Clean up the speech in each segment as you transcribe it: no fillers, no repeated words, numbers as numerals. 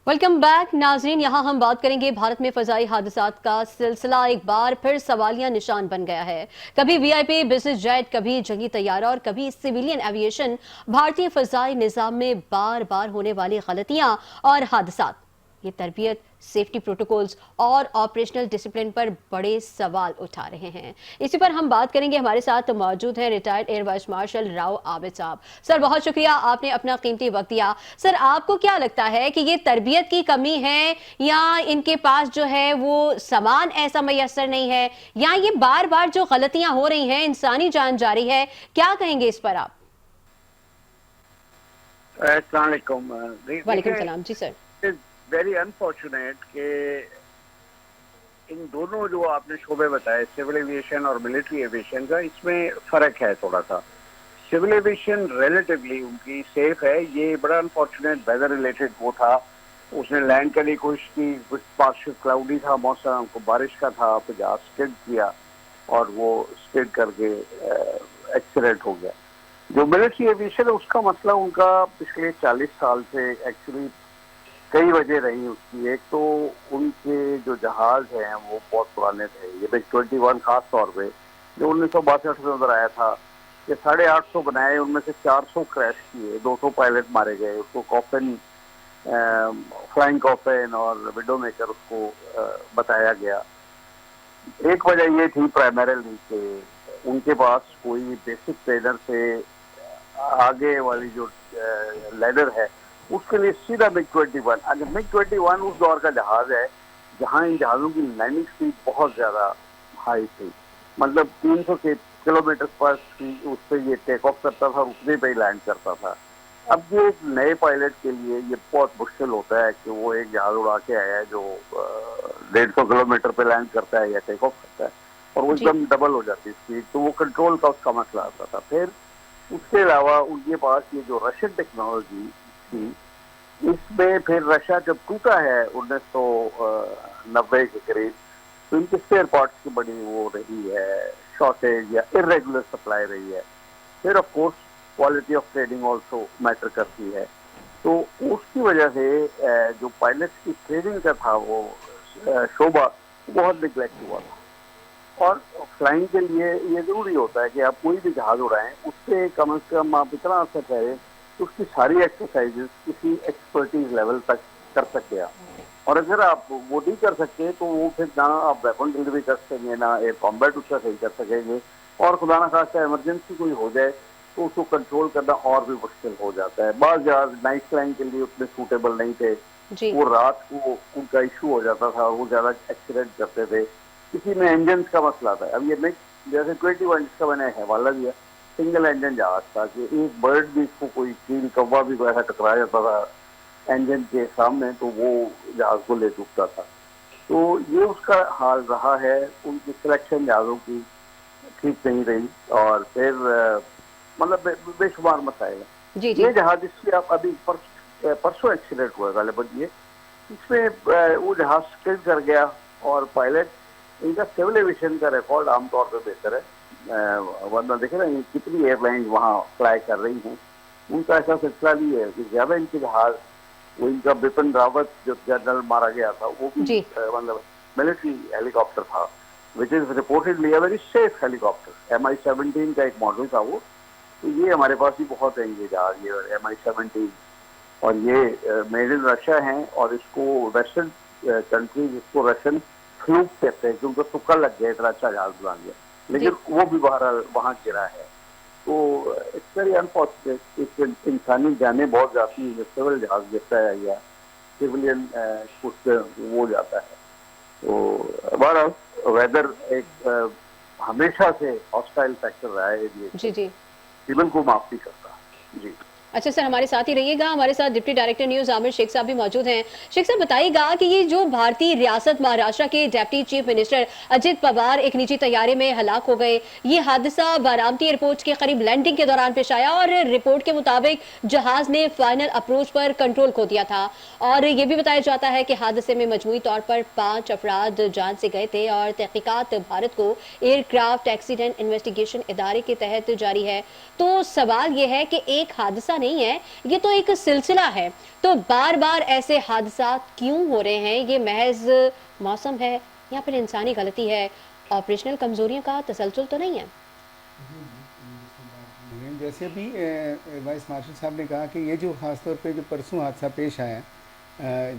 Welcome back नाजरीन। यहाँ हम बात करेंगे भारत में फजाई हादसात का सिलसिला एक बार फिर सवालिया निशान बन गया है। कभी वीआईपी बिजनेस जेट, कभी जंगी तैयारा और कभी सिविलियन एविएशन। भारतीय फजाई निजाम में बार बार होने वाली गलतियां और हादसात, ये तरबियत, सेफ्टी प्रोटोकॉल्स और ऑपरेशनल डिसिप्लिन पर बड़े सवाल उठा रहे हैं। इसी पर हम बात करेंगे। हमारे साथ मौजूद हैं retired air vice marshal Rao Abid साहब। सर, बहुत शुक्रिया, आपने अपना कीमती वक्त दिया। सर, आपको क्या लगता है कि ये तरबियत की कमी है या इनके पास जो है वो सामान ऐसा मैसर नहीं है, या ये बार बार जो गलतियां हो रही हैं, इंसानी जान जा रही है? क्या कहेंगे इस पर आप? अस्सलाम वालेकुम। वालेकुम सलाम। जी सर। वेरी अनफॉर्चुनेट कि इन दोनों जो आपने शोबे बताए, सिविल एविएशन और मिलिट्री एविएशन का, इसमें फर्क है थोड़ा सा। सिविल एविएशन रिलेटिवली उनकी सेफ है। ये बड़ा अनफॉर्चुनेट वेदर रिलेटेड वो था, उसने लैंड करने की कोशिश की, कुछ पार्शियल क्लाउडी था मौसम, को बारिश का था, फिर जहाज स्किड किया और वो स्किड करके एक्सीडेंट हो गया। जो मिलिट्री एविएशन है उसका मसला उनका पिछले 40 साल से एक्चुअली कई वजह रही उसकी। एक तो उनके जो जहाज हैं वो बहुत पुराने थे। ये MiG-21 खास तौर पे जो 1962 में उधर आया था, ये 850 बनाए, उनमें से 400 क्रैश किए, 200 पायलट मारे गए। उसको कॉफिन, फ्लाइंग कॉफिन और विडो मेकर उसको बताया गया। एक वजह ये थी प्राइमरीली कि उनके पास कोई बेसिक ट्रेनर से आगे वाली जो लैडर है उसके लिए सीधा MiG-21। अगर MiG-21 उस दौर का जहाज है जहां इन जहाजों की लैंडिंग स्पीड बहुत ज्यादा हाई थी, मतलब 300 किलोमीटर पर उस पर ये टेक ऑफ करता था, उतने पे ही लैंड करता था। अब ये एक नए पायलट के लिए ये बहुत मुश्किल होता है कि वो एक जहाज उड़ा के आया है जो 150 किलोमीटर पे लैंड करता है या टेक ऑफ करता है, और वो एकदम डबल हो जाती है स्पीड, तो वो कंट्रोल का उसका मसला आता था। फिर उसके अलावा उनके पास ये जो रशियन टेक्नोलॉजी थी, इसमें फिर रशिया जब टूटा है 1990 के करीब, तो इनके स्पेयर पार्ट्स की बड़ी वो रही है, शॉर्टेज या इरेगुलर सप्लाई रही है। फिर of course quality of training also matter करती है। तो उसकी वजह से जो पायलट्स की ट्रेनिंग का था वो शोबा बहुत निगलेक्ट हुआ था। और फ्लाइंग के लिए ये जरूरी होता है कि आप कोई भी जहाज उड़ाएं, उससे कम से कम आप इतना असर करें कि उसकी सारी एक्सरसाइजेस किसी एक्सपर्टीज लेवल तक कर सके आप। और अगर आप वो नहीं कर सकते तो वो फिर ना आप वेपन डिलीवरी कर सकेंगे, ना एयर कॉम्बैट उसका सही कर सकेंगे, और खुदा ना खास्ता इमरजेंसी कोई हो जाए तो उसको कंट्रोल करना और भी मुश्किल हो जाता है। बाज़ जहाज नाइट फ्लाइंग के लिए उतने सूटेबल नहीं थे, वो रात को उनका इशू हो जाता था और वो ज्यादा एक्सीडेंट करते थे। किसी में इंजन का मसला था। अब ये मिग जैसे 21 जिसका मैंने हवाला दिया, सिंगल इंजन जहाज था कि एक बर्ड भी इसको कोई चील कौवा भी ऐसा टकरा जाता था इंजन के सामने तो वो जहाज को ले डूबता था। तो ये उसका हाल रहा है। उनकी सिलेक्शन जहाजों की ठीक नहीं रही और फिर मतलब बेशुमार मसाइल है। ये जहाज जिसकी आप अभी परसों एक्सीडेंट हुआ गालिबन, ये इसमें वो जहाज स्किड कर गया और पायलट, इनका सिविल एविएशन का रिकॉर्ड आमतौर पर बेहतर है, वरना देखे ना कितनी एयरलाइन वहाँ फ्लाई कर रही हैं, उनका ऐसा सिलसिला नहीं है कि ज्यादा इनके जहाज, वो इनका बिपिन रावत जो जनरल मारा गया था वो भी मतलब मिलिट्री हेलीकॉप्टर था, which is reportedly a very safe helicopter. MI-17 का एक मॉडल था वो। तो ये हमारे पास भी बहुत है ये जहाज, ये MI-17, और ये मेड इन रशिया हैं, और इसको वेस्टर्न कंट्रीज इसको रशियन फ्लूक कहते हैं क्योंकि तुक्का लग गया, इतना अच्छा जहाज बना गया, लेकिन वो भी बहरहाल वहां गिरा है। तो इट्स वेरी अनफॉर्चुनेट, इंसानी जाने बहुत जाती है, सिविल जहाज गिरता है या सिविलियन कुछ वो जाता है। तो बहरहाल वेदर एक हमेशा से हॉस्टाइल फैक्टर रहा है एविएशन, जीवन को माफ नहीं करता। जी अच्छा सर, हमारे साथ ही रहिएगा। हमारे साथ deputy director news Aamir Shaikh साहब भी मौजूद हैं। शेख साहब, बताइएगा कि ये जो भारतीय रियासत महाराष्ट्र के deputy chief minister Ajit Pawar एक निजी तैयारे में हलाक हो गए, ये हादसा बारामती एयरपोर्ट के करीब लैंडिंग के दौरान पेश आया और रिपोर्ट के मुताबिक जहाज ने फाइनल अप्रोच पर कंट्रोल खो दिया था। और ये भी बताया जाता है कि हादसे में मजमूई तौर पर 5 अफराद जान से गए थे और तहकीकात भारत को एयरक्राफ्ट एक्सीडेंट इन्वेस्टिगेशन इदारे के तहत जारी है। तो सवाल यह है कि एक हादसा नहीं है, ये तो एक सिलसिला है। तो बार बार ऐसे हादसा क्यों हो रहे हैं? ये महज मौसम है या फिर इंसानी गलती है? ऑपरेशनल कमजोरियों का तसलसल तो नहीं है? जैसे अभी वाइस मार्शल साहब ने कहा कि ये जो ख़ासतौर पे जो परसों हादसा पेश आया,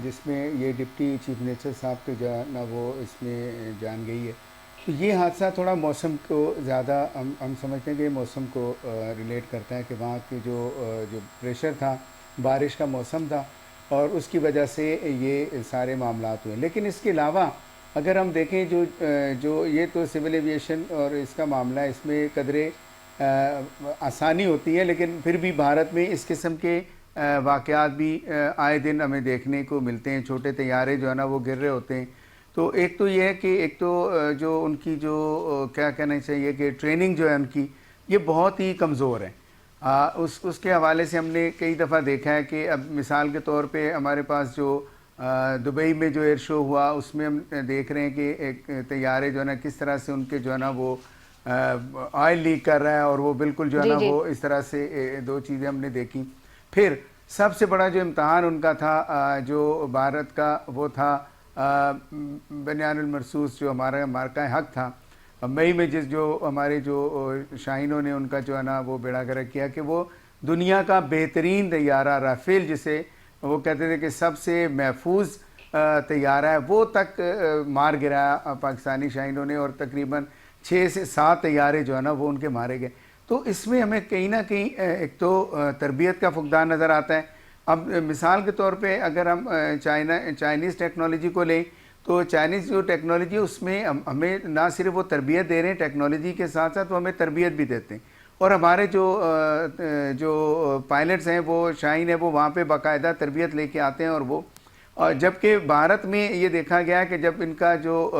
जिसमें ये डिप्टी चीफ मिनिस्टर साहब तो जो है ना वो इसमें जान गई है, तो ये हादसा थोड़ा मौसम को ज़्यादा हम समझते हैं कि मौसम को रिलेट करता है कि वहाँ की जो प्रेशर था, बारिश का मौसम था और उसकी वजह से ये सारे मामलात हुए। लेकिन इसके अलावा अगर हम देखें जो ये तो सिविल एविएशन और इसका मामला है, इसमें कदरे आसानी होती है, लेकिन फिर भी भारत में इस किस्म के वाक़यात भी आए दिन हमें देखने को मिलते हैं। छोटे तैयारे जो है ना वो गिर रहे होते हैं। तो एक तो ये है कि एक तो जो उनकी जो क्या कहना चाहिए कि ट्रेनिंग जो है उनकी, ये बहुत ही कमज़ोर है। उसके हवाले से हमने कई दफ़ा देखा है कि अब मिसाल के तौर पे हमारे पास जो दुबई में जो एयर शो हुआ, उसमें हम देख रहे हैं कि एक तैयारे जो है ना किस तरह से उनके जो है ना वो ऑयल लीक कर रहा है और वो बिल्कुल जो है ना वो इस तरह से दो चीज़ें हमने देखी। फिर सबसे बड़ा जो इम्तहान उनका था जो भारत का वो था बनियानुल मरसूस, जो हमारा मार्का हक था मई में, जो हमारे जो शाहीनों ने उनका जो है ना वो बेड़ा गर्क किया कि वो दुनिया का बेहतरीन तैयारा राफेल, जिसे वो कहते थे कि सबसे महफूज तैयारा है, वो तक मार गिराया पाकिस्तानी शाहीनों ने और तकरीबन 6 से 7 तैयारे जो है ना वो उनके मारे गए। तो इसमें हमें कहीं ना कहीं एक तो तरबियत का फुकदान नज़र आता है। अब मिसाल के तौर पे अगर हम चाइनीज़ टेक्नोलॉजी को लें, तो चाइनीज़ जो टेक्नोलॉजी है उसमें हमें ना सिर्फ वो तरबियत दे रहे हैं टेक्नोलॉजी के साथ साथ, वो हमें तरबियत भी देते हैं। और हमारे जो पायलट्स हैं वो शाहीन है, वो वहाँ पे बाकायदा तरबियत लेके आते हैं। और जबकि भारत में ये देखा गया कि जब इनका जो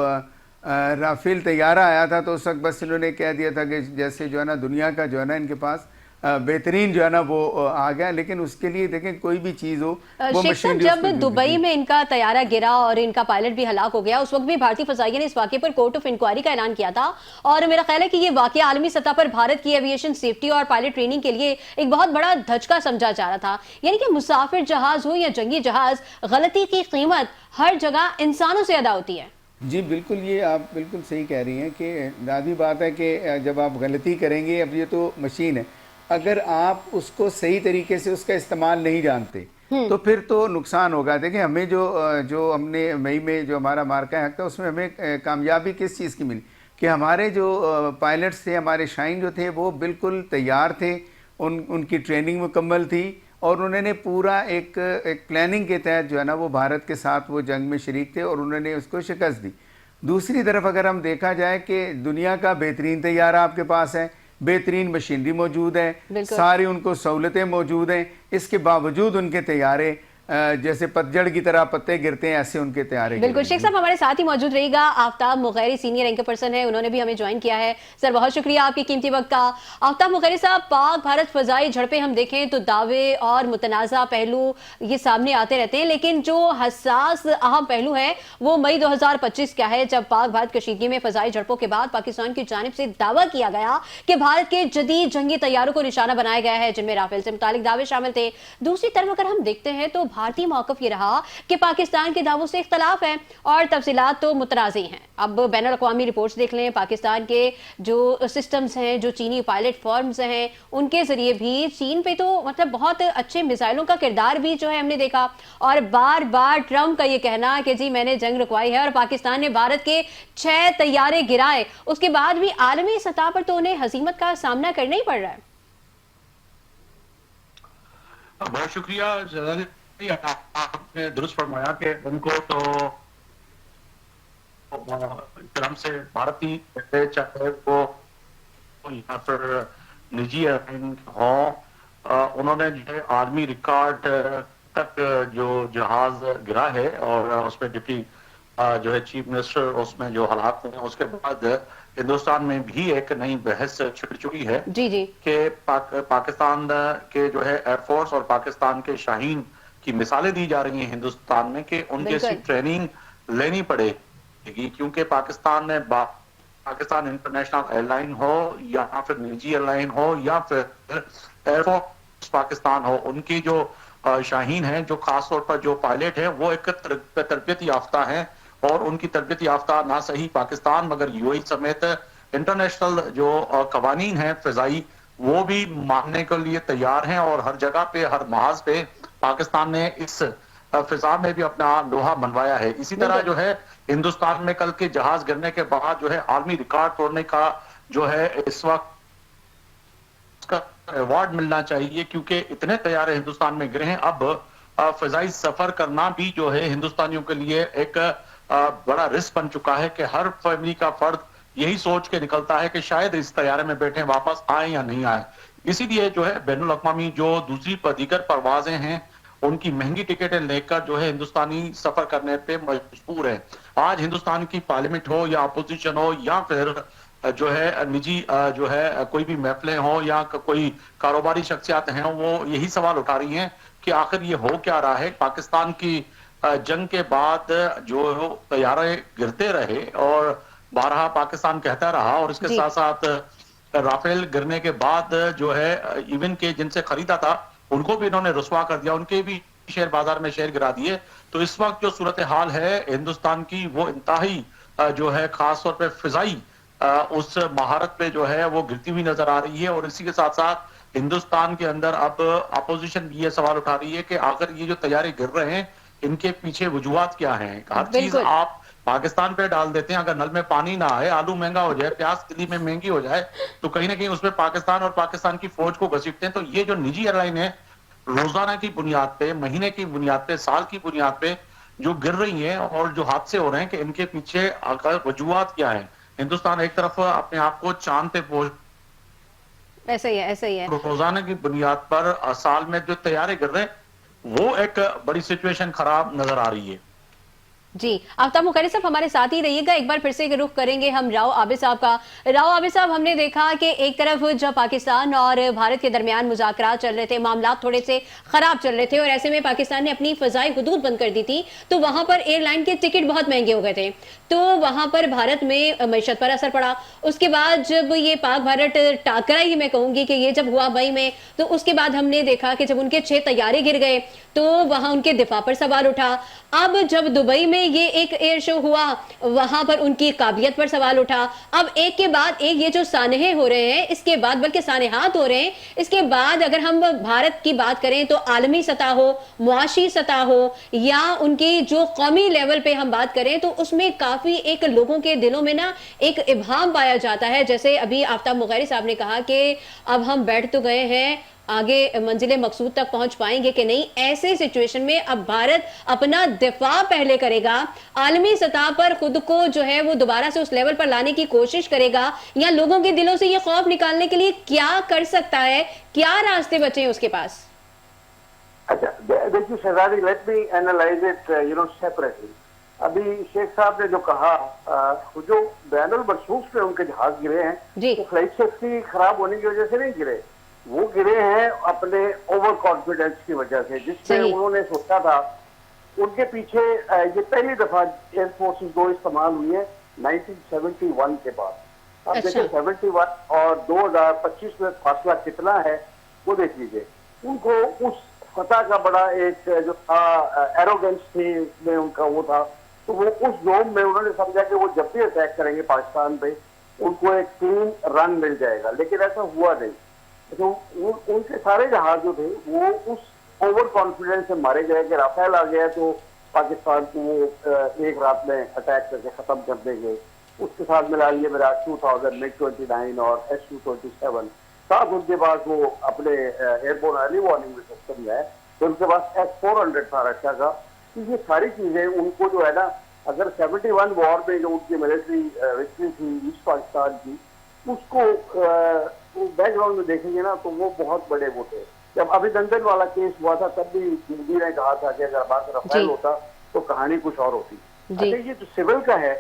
राफेल तैयारा आया था तो उस वक्त बस इन्होंने कह दिया था कि जैसे जो है ना दुनिया का जो है ना इनके पास बेहतरीन जो है ना वो आ गया। लेकिन उसके लिए देखें कोई भी चीज़ हो वो शेख साहब, जब दुबई में इनका तैयारा गिरा और इनका पायलट भी हलाक हो गया, उस वक्त भी भारतीय फजाइया ने इस वाक़े पर कोर्ट ऑफ इंक्वायरी का ऐलान किया था। और मेरा ख्याल है कि ये वाक़या आलमी सतह पर भारत की एविएशन सेफ्टी और पायलट ट्रेनिंग के लिए एक बहुत बड़ा धचका समझा जा रहा था। यानी कि मुसाफिर जहाज हो या जंगी जहाज, गलती की कीमत हर जगह इंसानों से अदा होती है। जी बिल्कुल, ये आप बिल्कुल सही कह रही हैं कि लाज़मी बात है कि जब आप गलती करेंगे, अब ये तो मशीन है, अगर आप उसको सही तरीके से उसका इस्तेमाल नहीं जानते तो फिर तो नुकसान होगा। देखिए हमें जो हमने मई में जो हमारा मार्का हक था उसमें हमें कामयाबी किस चीज़ की मिली कि हमारे जो पायलट्स थे, हमारे शाहीन जो थे वो बिल्कुल तैयार थे, उनकी ट्रेनिंग मुकम्मल थी और उन्होंने पूरा एक प्लानिंग के तहत जो है ना वो भारत के साथ वो जंग में शरीक थे और उन्होंने उसको शिकस्त दी। दूसरी तरफ अगर हम देखा जाए कि दुनिया का बेहतरीन तैयारा आपके पास है, बेहतरीन मशीनरी मौजूद है, सारी उनको सहूलतें मौजूद हैं, इसके बावजूद उनके तैयारे जैसे पतझड़ की तरह पत्ते गिरते हैं, ऐसे उनके तैयारे। बिल्कुल शेख साहब हमारे साथ ही मौजूद रहेगा। Aftab Mugheri senior anchor person है, उन्होंने भी हमें ज्वाइन किया है। सर बहुत शुक्रिया आपके कीमती वक्त का। आफ्ताब मुगैरी साहब, पाक भारत फजाई झड़पें हम देखें तो दावे और मुतनाज़ा पहलू ये सामने आते रहते हैं, लेकिन जो हसास अहम पहलू है वो मई 2025 का है, जब पाक भारत कशीदगी में फजाई झड़पों के बाद पाकिस्तान की जानिब से दावा किया गया कि भारत के जदीद जंगी तैयारों को निशाना बनाया गया है, जिनमें राफेल से मुतालिक दावे शामिल थे। दूसरी तरफ अगर हम देखते हैं तो भारतीय मौक़िफ़ ये रहा कि पाकिस्तान के दावों से इख्तलाफ है और तफसीलात तो मुतराज़ी हैं। अब बैनुल अक़वामी रिपोर्ट्स देख लें, पाकिस्तान के जो सिस्टम्स हैं, जो चीनी पायलट फॉर्म्स हैं, उनके जरिए भी चीन पे तो मतलब बहुत अच्छे मिसाइलों का किरदार भी जो है हमने देखा। और बार बार ट्रंप का ये कहना कि जी मैंने जंग रुकवाई है और पाकिस्तान ने भारत के 6 तैयारे गिराए, उसके बाद भी आलमी सतह पर तो उन्हें हजीमत का सामना करना ही पड़ रहा है। बहुत शुक्रिया, आपने दुरुस्त फरमाया कि उनको तो ट्रम्प से भारतीय चाहे वो या फिर निजी हो, उन्होंने जो है आर्मी रिकॉर्ड तक जो जहाज गिरा है और उसमें डिप्टी जो है चीफ मिनिस्टर उसमें जो हालात हैं, उसके बाद हिंदुस्तान में भी एक नई बहस छिड़ चुकी है कि पाकिस्तान के जो है एयरफोर्स और पाकिस्तान के शाहीन की मिसालें दी जा रही हैं हिंदुस्तान में कि उनके सिर्फ ट्रेनिंग लेनी पड़ेगी, क्योंकि पाकिस्तान ने इंटरनेशनल एयरलाइन हो या फिर निजी एयरलाइन हो या फिर एयरफोर्स पाकिस्तान हो, उनकी जो शाहीन है, जो खास तौर पर जो पायलट है, वो एक तरबियत याफ्ता है और उनकी तरबियत याफ्ता ना सही पाकिस्तान मगर यूएई समेत इंटरनेशनल जो कवानीन है फिजाई, वो भी मानने के लिए तैयार हैं और हर जगह पे, हर महाज पे पाकिस्तान ने इस फिजा में भी अपना लोहा मनवाया है। इसी तरह जो है हिंदुस्तान में कल के जहाज गिरने के बाद जो है आर्मी रिकॉर्ड तोड़ने का जो है इस वक्त अवार्ड मिलना चाहिए, क्योंकि इतने तैयारे हिंदुस्तान में गिरे हैं। अब फिजाई सफर करना भी जो है हिंदुस्तानियों के लिए एक बड़ा रिस्क बन चुका है कि हर फैमिली का फर्द यही सोच के निकलता है कि शायद इस तैयारे में बैठे वापस आए या नहीं आए। इसीलिए जो है बैनुल अक़वामी जो दूसरी दीगर परवाजें हैं, उनकी महंगी टिकटें लेकर जो है हिंदुस्तानी सफर करने पे मजबूर है। आज हिंदुस्तान की पार्लियामेंट हो या अपोजिशन हो या फिर जो है निजी जो है कोई भी महफिलें हो या कोई कारोबारी शख्सियात हैं, वो यही सवाल उठा रही हैं कि आखिर ये हो क्या रहा है। पाकिस्तान की जंग के बाद जो तैयारे गिरते रहे और बारहा पाकिस्तान कहता रहा, और इसके साथ साथ राफेल गिरने के बाद जो है इवन के जिनसे खरीदा था उनको भी इन्होंने रुसवा कर दिया, उनके भी शेयर बाजार में शेयर गिरा दिए। तो इस वक्त जो सूरत हाल है हिंदुस्तान की, वो इंतहाई जो है खास तौर पर फिजाई उस महारत पे जो है वो गिरती हुई नजर आ रही है। और इसी के साथ साथ हिंदुस्तान के अंदर अब अपोजिशन ये सवाल उठा रही है कि आखिर ये जो तैयारी गिर रहे हैं, इनके पीछे वजूहात क्या हैं। हर चीज आप पाकिस्तान पे डाल देते हैं, अगर नल में पानी ना आए, आलू महंगा हो जाए, प्याज दिल्ली में महंगी हो जाए, तो कहीं ना कहीं उसमें पाकिस्तान और पाकिस्तान की फौज को घसीटते हैं। तो ये जो निजी एयरलाइन है रोजाना की बुनियाद पे, महीने की बुनियाद पे, साल की बुनियाद पे जो गिर रही है और जो हादसे हो रहे हैं, कि इनके पीछे वजूहात क्या है। हिंदुस्तान एक तरफ अपने आप को चांद पे पहुंच, ऐसा ही है रोजाना की बुनियाद पर साल में जो तैयारे कर रहे हैं, वो एक बड़ी सिचुएशन खराब नजर आ रही है। जी, आफ्ताब मुखर्री साहब हमारे साथ ही रहिएगा। एक बार फिर से रुख करेंगे हम राव आबिद साहब का। राव आबिद साहब, हमने देखा कि एक तरफ जब पाकिस्तान और भारत के दरमियान मुज़ाकरात चल रहे थे, मामला थोड़े से खराब चल रहे थे और ऐसे में पाकिस्तान ने अपनी फजाई हुदूद बंद कर दी थी, तो वहां पर एयरलाइन के टिकट बहुत महंगे हो गए थे, तो वहां पर भारत में मईशत पर असर पड़ा। उसके बाद जब ये पाक भारत टाकरा ही मैं कहूंगी कि ये जब हुआ मई में, तो उसके बाद हमने देखा कि जब उनके 6 तैयारे गिर गए तो वहां उनके दिफा पर सवाल उठा। अब जब दुबई में ये एक एयर शो हुआ, वहां पर उनकी काबिलियत पर सवाल उठा। अब एक के बाद एक ये जो सानहे हो रहे हैं, इसके बाद बल्कि सानहात हो रहे हैं, इसके बाद अगर हम भारत की बात करें तो आलमी सतह हो, मुआशी सतह हो या उनकी जो कौमी लेवल पे हम बात करें, तो उसमें काफी एक लोगों के दिलों में ना एक इब्हाम पाया जाता है। जैसे अभी आफ्ताब मुखर्री साहब ने कहा कि अब हम बैठ तो गए हैं, आगे मंजिले मकसूद तक पहुंच पाएंगे कि नहीं। ऐसे सिचुएशन में अब भारत अपना दिफा पहले करेगा, आलमी सतह पर खुद को जो है वो दोबारा से उस लेवल पर लाने की कोशिश करेगा, या लोगों के दिलों से ये खौफ निकालने के लिए क्या कर सकता है, क्या रास्ते बचे हैं उसके पास? अच्छा देखिए शहजादी, let me analyse it separately. अभी शेख साहब ने जो कहा, जो बैनुल मरसूख पे उनके जहाज गिरे हैं, वो फ्लाइट सेफ्टी खराब होने की वजह से नहीं गिरे, वो गिरे हैं अपने ओवर कॉन्फिडेंस की वजह से, जिससे उन्होंने सोचा था। उनके पीछे ये पहली दफा एयरफोर्सेस 2 इस्तेमाल हुई है 1971 के बाद। अब देखिए 71 और 2025 में फासला कितना है वो देख लीजिए। उनको उस फतह का बड़ा एक जो था एरोगेंस थी में उनका वो था, तो वो उस जोन में उन्होंने समझा कि वो जब भी अटैक करेंगे पाकिस्तान पे उनको एक क्लीन रन मिल जाएगा, लेकिन ऐसा हुआ नहीं। तो उनके सारे जहाज जो थे वो उस ओवर कॉन्फिडेंस से मारे गए कि राफेल आ गया तो पाकिस्तान को वो एक रात में अटैक करके खत्म कर देंगे। उसके साथ मिला लिए मिराज 2000 MiG-29 और Su-27, साथ उनके पास वो अपने एयरबोर्न अर्ली वार्निंग सिस्टम है, तो उनके पास S-400 था रशिया का। तो ये सारी चीजें उनको जो है ना, अगर 71 वॉर में जो उनकी मिलिट्री विक्ट्री थी ईस्ट पाकिस्तान की, उसको बैकग्राउंड में देखेंगे ना तो वो बहुत बड़े वो थे। जब अभिनंदन वाला केस हुआ था तब भी मोदी ने कहा था कि अगर बात राफेल होता तो कहानी कुछ और होती। अच्छा, ये जो सिविल का है,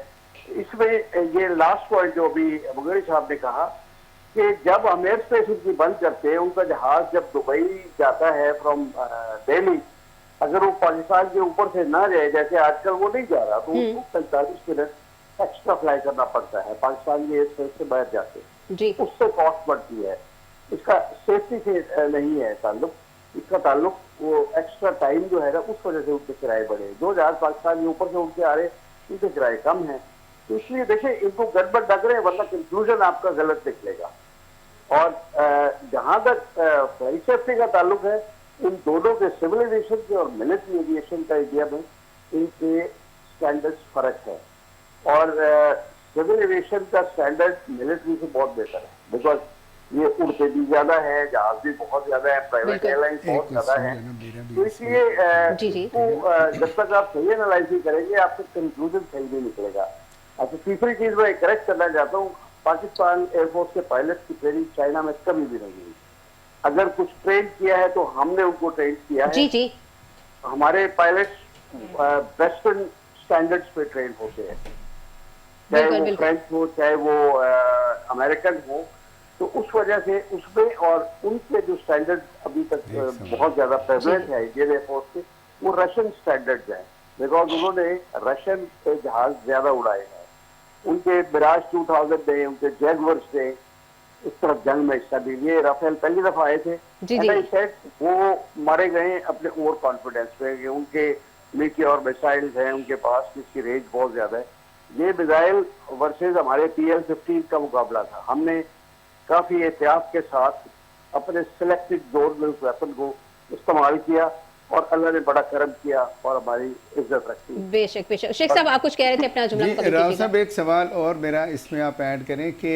इसमें ये लास्ट पॉइंट जो अभी मुखर्री साहब ने कहा कि जब हम एयर स्पेस उनकी बंद करते हैं, उनका जहाज जब दुबई जाता है फ्रॉम दिल्ली, अगर वो पाकिस्तान के ऊपर से ना जाए, जैसे आजकल वो नहीं जा रहा, तो उसको 45 मिनट एक्स्ट्रा फ्लाई करना पड़ता है, पाकिस्तान के एयर स्पेस से बाहर जाते, उससे कॉस्ट बढ़ती है। इसका सेफ्टी से नहीं है ताल्लुक, इसका ताल्लुक वो एक्स्ट्रा टाइम जो है ना उस वजह से उनके किराए बढ़े। जो जहाज पाकिस्तान के ऊपर से उठ के आ रहे उनके किराए कम है, तो इसलिए देखिए इनको गड़बड़ लग रहे हैं, वरना कंक्लूजन आपका गलत निकलेगा। और जहां तक फ्लाइट सेफ्टी का ताल्लुक है, इन दोनों के सिविल एविएशन के और मिलिट्री एविएशन का इंडिया में इनके स्टैंडर्ड्स फर्क है। और सिविल एविएशन का स्टैंडर्ड मिलिट्री से बहुत बेहतर है, बिकॉज ये उड़ते भी ज्यादा है, जहाज भी बहुत ज्यादा है, प्राइवेट एयरलाइन बहुत ज्यादा है। तो इसलिए जब तक आप सही एनालिसिस करेंगे आपका कंक्लूजन सही नहीं निकलेगा। अच्छा, तीसरी चीज मैं करेक्ट करना चाहता हूँ, पाकिस्तान एयरफोर्स के पायलट की ट्रेनिंग चाइना में कभी भी नहीं हुई। अगर कुछ ट्रेन किया है तो हमने उनको ट्रेन किया है। जी जी, हमारे पायलट्स वेस्टर्न स्टैंडर्ड्स पे ट्रेन होते हैं, चाहे वो फ्रेंच हो चाहे वो अमेरिकन हो। तो उस वजह से उसमें और उनके जो स्टैंडर्ड अभी तक बहुत ज्यादा प्रेवलेंट है इंडियन एयरफोर्स के, वो रशियन स्टैंडर्ड्स हैं, बिकॉज उन्होंने रशियन के जहाज ज्यादा उड़ाए हैं। उनके मिराज 2000 ने, उनके जैगवर्स ने इस तरफ जंग में हिस्सा ली। ये राफेल पहली दफा आए थे, वो मारे गए अपने ओवर कॉन्फिडेंस पे कि उनके मीटियोर मिसाइल्स हैं उनके पास, जिसकी रेंज बहुत ज्यादा है। ये मिसाइल वर्सेज हमारे PL-15 का मुकाबला था। हमने काफी एहतियात के साथ अपने सिलेक्टेड जोन में उस वेपन को इस्तेमाल किया और अल्लाह ने बड़ा करम किया और हमारी इज्जत रखी। बेशक बेशक। शेख साहब आप कुछ कह रहे थे, अपना जुमला। राव साहब एक सवाल और मेरा इसमें आप ऐड करें कि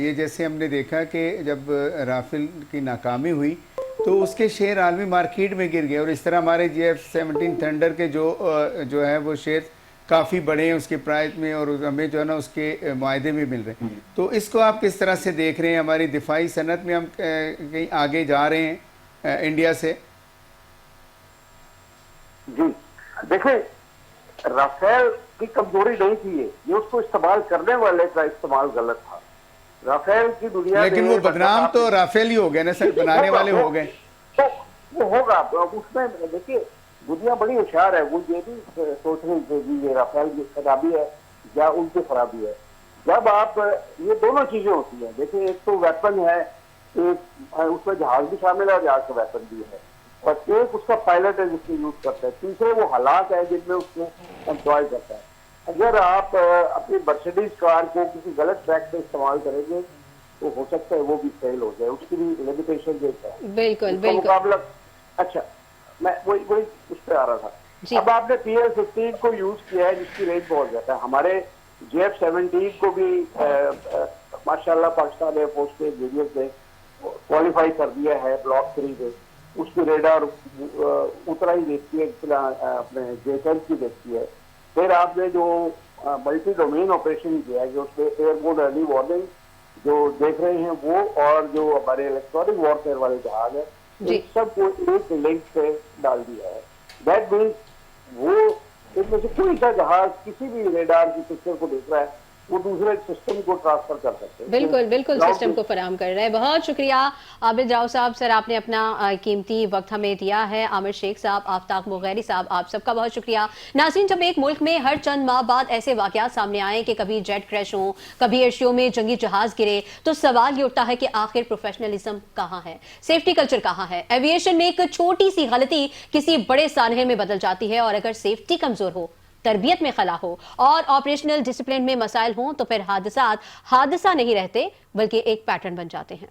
ये जैसे हमने देखा कि जब राफेल की नाकामी हुई तो उसके शेयर आलमी मार्केट में गिर गए, और इस तरह हमारे JF-17 थंडर के जो है वो शेयर काफ़ी बड़े हैं उसके प्राइस में, और हमें जो है ना उसके मुआहदे भी मिल रहे हैं। तो इसको आप किस तरह से देख रहे हैं? हमारी दिफाई सनत में हम कहीं आगे जा रहे हैं इंडिया से? जी देखिए, राफेल की कमजोरी नहीं थी ये उसको इस्तेमाल करने वाले का इस्तेमाल गलत था। राफेल की दुनिया, लेकिन वो बदनाम तो राफेल ही हो गए ना सर, बनाने वाले हो गए। तो वो होगा उसमें। देखिए दुनिया बड़ी होशियार है, वो ये भी सोच रही थी कि ये राफेल की खराबी है या उनकी खराबी है। जब आप ये दोनों चीजें होती हैं, देखिए एक तो वेपन है, एक उसमें जहाज भी शामिल है और जहाज का वेपन भी है, और एक उसका पायलट है जिसको यूज करता है, तीसरे वो हालात है जिनमें उसको एम्प्लॉय करता है। अगर आप अपनी मर्सिडीज कार को किसी गलत ट्रैक पे इस्तेमाल करेंगे तो हो सकता है वो भी फेल हो जाए, उसकी भी लिमिटेशन देता है। बिल्कुल बिल्कुल मुकाबला। अच्छा, मैं वही उस पर आ रहा था। अब आपने PL-15 को यूज किया है जिसकी रेंज बहुत ज्यादा है। हमारे JF-17 को भी माशाल्लाह पाकिस्तान एयरफोर्स के इंजीनियर ने क्वालिफाई कर दिया है ब्लॉक 3 से। उसकी रेडार उतना ही देखती है जितना अपने JSON की देखती है। फिर आपने जो मल्टी डोमेन ऑपरेशन किया है, जो उसमें एयरबोर्न अर्ली वार्निंग जो देख रहे हैं वो, और जो हमारे इलेक्ट्रॉनिक वॉरफेयर वाले जहाज है, इन सब को एक लिंक पे डाल दिया है। दैट मीन्स वो इनमें से कोई सा जहाज किसी भी रेडार की पिक्चर को देख रहा है, वो दूसरे सिस्टम को ट्रांसफर कर सकते हैं। बिल्कुल बिल्कुल, सिस्टम को फराहम कर रहे हैं। बहुत शुक्रिया आबिद राव साहब, सर आपने अपना कीमती वक्त हमें दिया है। आमिर शेख साहब, आफ्ताब मुगैरी साहब, आप सबका बहुत शुक्रिया। नाज़रीन, जब एक मुल्क में हर चंद माह बाद ऐसे वाकयात सामने आए कि कभी जेट क्रैश हो, कभी एयर शो में जंगी जहाज गिरे, तो सवाल ये उठता है कि आखिर प्रोफेशनलिज्म कहाँ है, सेफ्टी कल्चर कहाँ है। एविएशन में एक छोटी सी गलती किसी बड़े सानहे में बदल जाती है, और अगर सेफ्टी कमजोर हो, तरबियत में खला हो और ऑपरेशनल डिसिप्लिन में मसाइल हों, तो फिर हादसा नहीं रहते बल्कि एक पैटर्न बन जाते हैं।